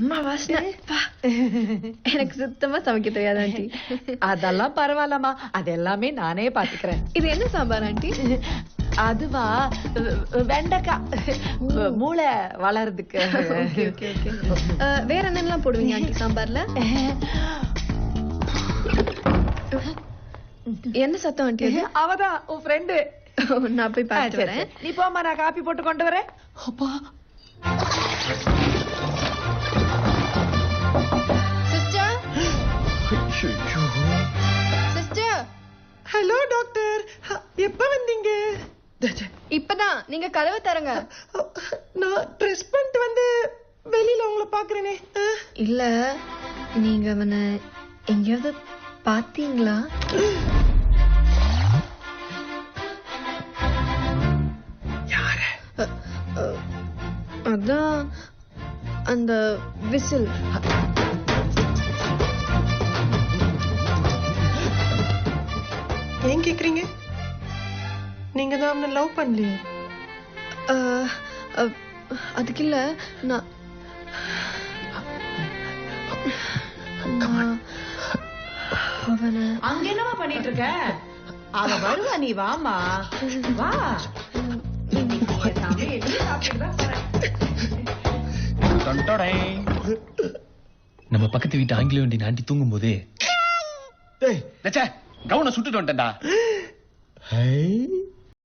அம்மா வாசனை எனக்கு சுத்தமா சமைக்க தெரியாது ஆண்டி. அதெல்லாம் பரவாயில்லம்மா, அது எல்லாமே நானே பாத்துக்கிறேன். இது என்ன சாம்பார் ஆண்டி? அதுவா, வெண்டைக்காய் மூளை வளர்றதுக்கு. வேற என்னெல்லாம் போடுவீங்க ஆண்டி சாம்பார்ல? என்ன சத்தம் ஆண்டி அது? அவதான் உன் ஃப்ரெண்டு. நான் போய் பார்த்து வரேன். நீ போமா, நான் காப்பி போட்டு கொண்டு வரேன். அப்பா சிஸ்டர், சிஸ்டர். ஹலோ டாக்டர், எப்ப வந்தீங்க? இப்பதான். நீங்க கதவை தரங்க. நான் ட்ரெஸ் பண்ணிட்டு வந்து வெளியில உங்களை பாக்குறேனே. இல்ல, நீங்க அவனை எங்கேயாவது பாத்தீங்களா? அதான் அந்த விசில். ஏன் கேக்குறீங்க? நீங்க தான் அவனை லவ் பண்ணலையே. அதுக்கு இல்ல, நான் அவனை அங்க என்னமா பண்ணிட்டு இருக்க? அவ வருவா, நீ வாமா, வா. நம்ம பக்கத்து வீட்டு ஆங்கில வண்டி ஆண்டி தூங்கும் போது கவுன சுட்டுட்டு வந்துட்டா.